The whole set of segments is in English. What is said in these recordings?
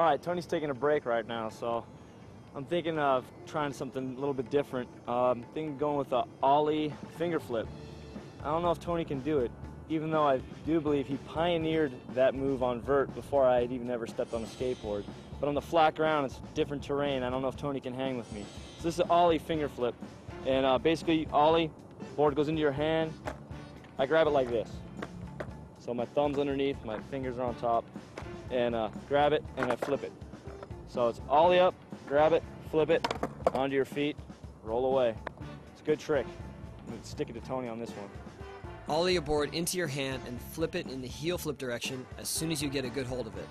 Alright, Tony's taking a break right now, so I'm thinking of trying something a little bit different. Thinking of going with a ollie finger flip. I don't know if Tony can do it, even though I do believe he pioneered that move on vert before I had even ever stepped on a skateboard. But on the flat ground, it's different terrain. I don't know if Tony can hang with me. So this is an ollie finger flip. And basically, ollie, board goes into your hand. I grab it like this. So my thumb's underneath, my fingers are on top. And grab it, and I flip it. So it's ollie up, grab it, flip it, onto your feet, roll away. It's a good trick. I'm gonna stick it to Tony on this one. Ollie your board into your hand and flip it in the heel flip direction as soon as you get a good hold of it.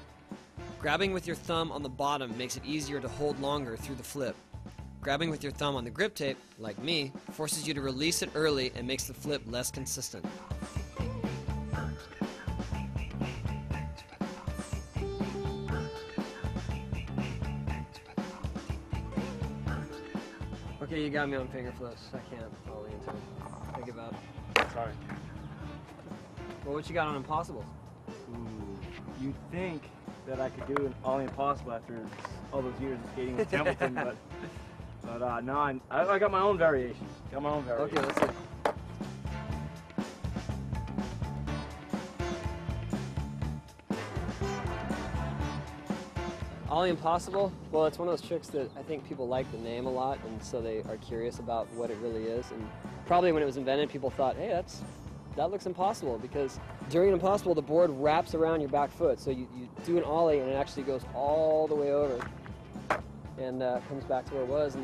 Grabbing with your thumb on the bottom makes it easier to hold longer through the flip. Grabbing with your thumb on the grip tape, like me, forces you to release it early and makes the flip less consistent. Okay, you got me on finger flips. I can't ollie into it. I give up. Sorry. Well, what you got on impossibles? Ooh, you'd think that I could do an ollie impossible after all those years of skating with Templeton, but no, I got my own variations. Okay, let's see. Ollie Impossible, well, it's one of those tricks that I think people like the name a lot, and so they are curious about what it really is. And probably when it was invented, people thought, hey, that looks impossible, because during an impossible, the board wraps around your back foot. So you do an ollie, and it actually goes all the way over and comes back to where it was.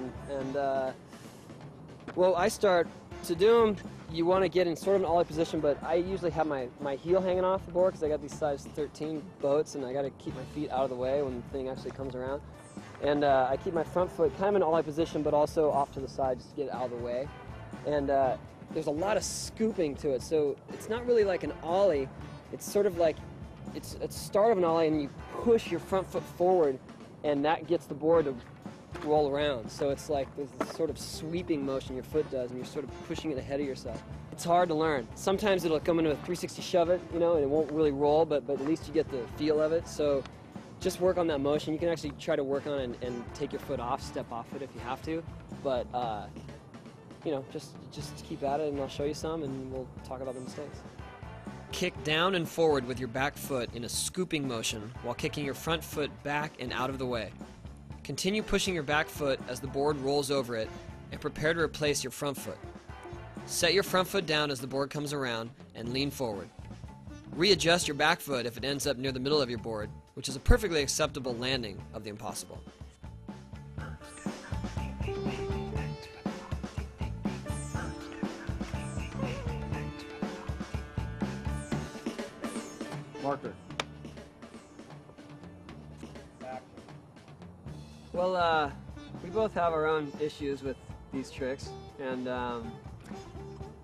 Well, I start to do them. You want to get in sort of an ollie position, but I usually have my heel hanging off the board because I got these size 13 boats, and I got to keep my feet out of the way when the thing actually comes around. And I keep my front foot kind of in ollie position, but also off to the side just to get it out of the way. And there's a lot of scooping to it, so it's not really like an ollie. It's sort of like it's a start of an ollie, and you push your front foot forward, and that gets the board to roll around. So it's like there's this sort of sweeping motion your foot does, and you're sort of pushing it ahead of yourself. It's hard to learn. Sometimes it'll come into a 360 shove it, you know, and it won't really roll, but at least you get the feel of it. So just work on that motion. You can actually try to work on it and take your foot off, step off it if you have to. But you know, just keep at it, and I'll show you some, and we'll talk about the mistakes. Kick down and forward with your back foot in a scooping motion while kicking your front foot back and out of the way. Continue pushing your back foot as the board rolls over it, and prepare to replace your front foot. Set your front foot down as the board comes around and lean forward. Readjust your back foot if it ends up near the middle of your board, which is a perfectly acceptable landing of the impossible. Marker. Well, we both have our own issues with these tricks, and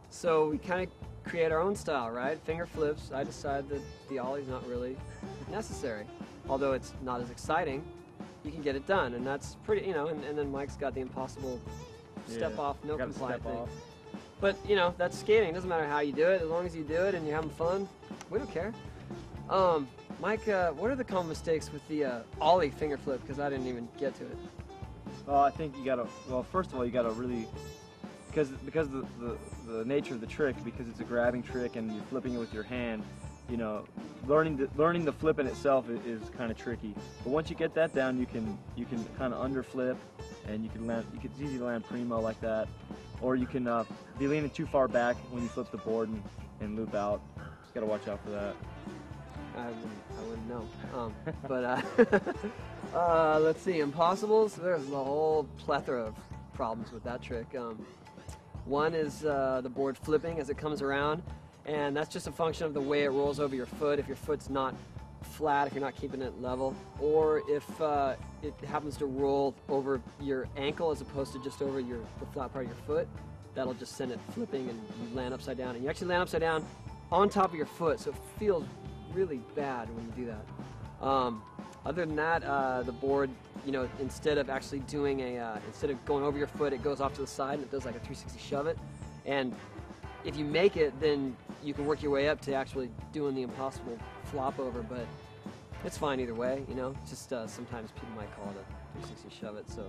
so we kind of create our own style, right? Finger flips. I decided that the ollie's not really necessary. Although it's not as exciting, you can get it done, and that's pretty, you know, and then Mike's got the impossible step off, no compliant thing. But, you know, that's skating. It doesn't matter how you do it, as long as you do it and you're having fun, we don't care. Mike, what are the common mistakes with the ollie finger flip? Because I didn't even get to it. Well, I think you gotta, well, first of all, you gotta really, because the nature of the trick, because it's a grabbing trick and you're flipping it with your hand, you know, learning the flip in itself is kind of tricky. But once you get that down, you can kind of underflip, and it's easy to land primo like that, or you can be leaning too far back when you flip the board and loop out. Just gotta watch out for that. I wouldn't know. Let's see, impossibles. There's a whole plethora of problems with that trick. One is the board flipping as it comes around, and that's just a function of the way it rolls over your foot. If your foot's not flat, if you're not keeping it level, or if it happens to roll over your ankle as opposed to just over the flat part of your foot, that'll just send it flipping, and you land upside down. And you actually land upside down on top of your foot, so it feels really bad when you do that. Other than that, the board, you know, instead of actually doing instead of going over your foot, it goes off to the side and it does like a 360 shove it. And if you make it, then you can work your way up to actually doing the impossible flop over. But It's fine either way, you know. Just sometimes people might call it a 360 shove it. So.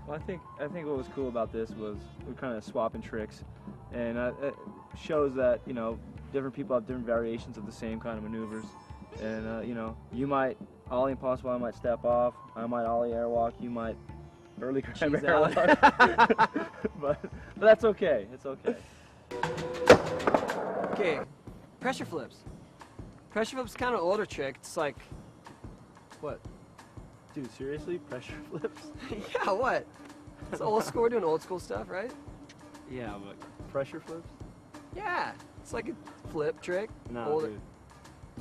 Well, I think what was cool about this was we're kind of swapping tricks, and it shows that, you know, different people have different variations of the same kind of maneuvers, and you know, you might ollie impossible, I might step off, I might ollie airwalk, you might early grab airwalk, but that's okay. It's okay. Okay, pressure flips. Pressure flips kind of older trick. It's like, what? Dude, seriously, pressure flips? Yeah, what? It's old school. We're doing old school stuff, right? Yeah, but pressure flips? Yeah, it's like a flip trick. No, dude.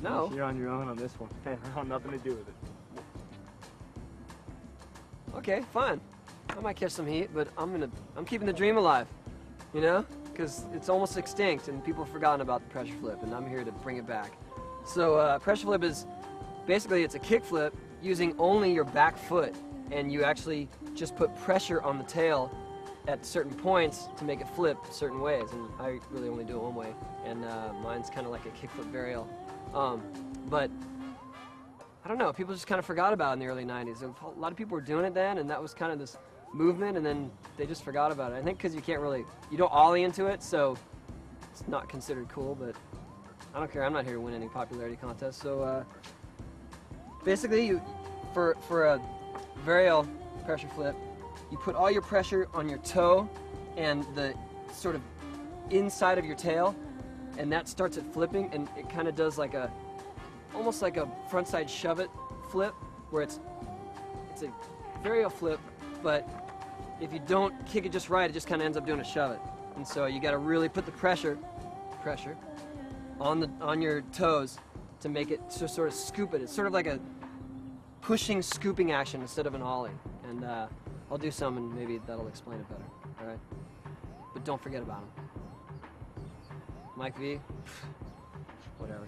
No. You're on your own on this one. I have nothing to do with it. Okay, fine. I might catch some heat, but I'm keeping the dream alive, you know? Because it's almost extinct and people have forgotten about the pressure flip, and I'm here to bring it back. So pressure flip is basically, it's a kick flip using only your back foot, and you actually just put pressure on the tail at certain points to make it flip certain ways, and I really only do it one way, and mine's kind of like a kickflip varial. But I don't know, people just kind of forgot about it in the early 90s. A lot of people were doing it then, and that was kind of this movement, and then they just forgot about it. I think because you don't ollie into it, so it's not considered cool, but I don't care. I'm not here to win any popularity contests. So basically, for a varial pressure flip, you put all your pressure on your toe and the sort of inside of your tail, and that starts it flipping, and it kind of does like almost like a frontside shove it flip, where it's a varial flip, but if you don't kick it just right, it just kind of ends up doing a shove it. And so you got to really put the pressure on your toes to make it to sort of scoop it. It's sort of like a pushing, scooping action instead of an ollie. And I'll do some, and maybe that'll explain it better. All right, but don't forget about him. Mike V, whatever.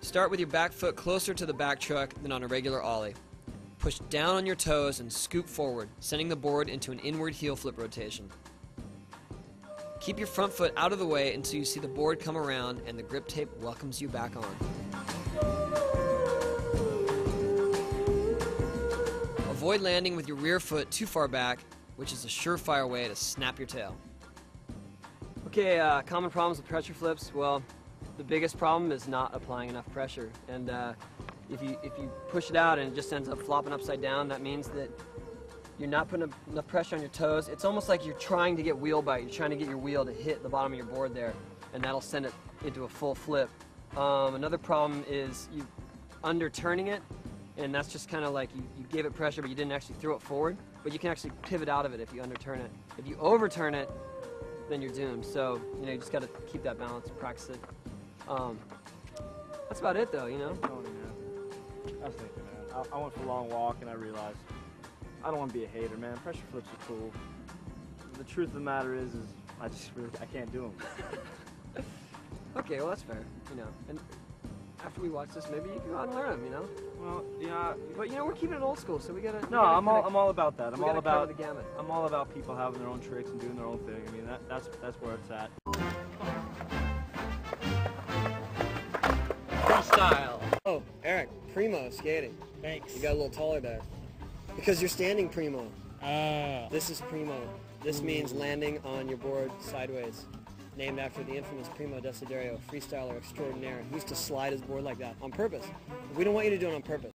Start with your back foot closer to the back truck than on a regular ollie. Push down on your toes and scoop forward, sending the board into an inward heel flip rotation. Keep your front foot out of the way until you see the board come around and the grip tape welcomes you back on. Avoid landing with your rear foot too far back, which is a surefire way to snap your tail. Okay, common problems with pressure flips. Well, the biggest problem is not applying enough pressure, and if you push it out and it just ends up flopping upside down, that means that you're not putting enough pressure on your toes. It's almost like you're trying to get wheel bite. You're trying to get your wheel to hit the bottom of your board there, and that'll send it into a full flip. Another problem is you underturning it, and that's just kind of like you gave it pressure, but you didn't actually throw it forward. But you can actually pivot out of it if you underturn it. If you overturn it, then you're doomed. So you just got to keep that balance, practice it. That's about it, though. I was thinking, man. I went for a long walk, and I realized I don't want to be a hater, man. Pressure flips are cool. The truth of the matter is I can't do them. Okay, well that's fair. And after we watch this, maybe you can go out and learn them. Well, yeah. But we're keeping it old school, so we gotta. No, I'm all about that. I'm all about the gamut. I'm all about people having their own tricks and doing their own thing. I mean, that's where it's at. Freestyle. Oh, Eric, primo skating. Thanks. You got a little taller there. Because you're standing primo. This is primo. This means landing on your board sideways. Named after the infamous Primo Desiderio, freestyler extraordinaire. He used to slide his board like that on purpose. We don't want you to do it on purpose.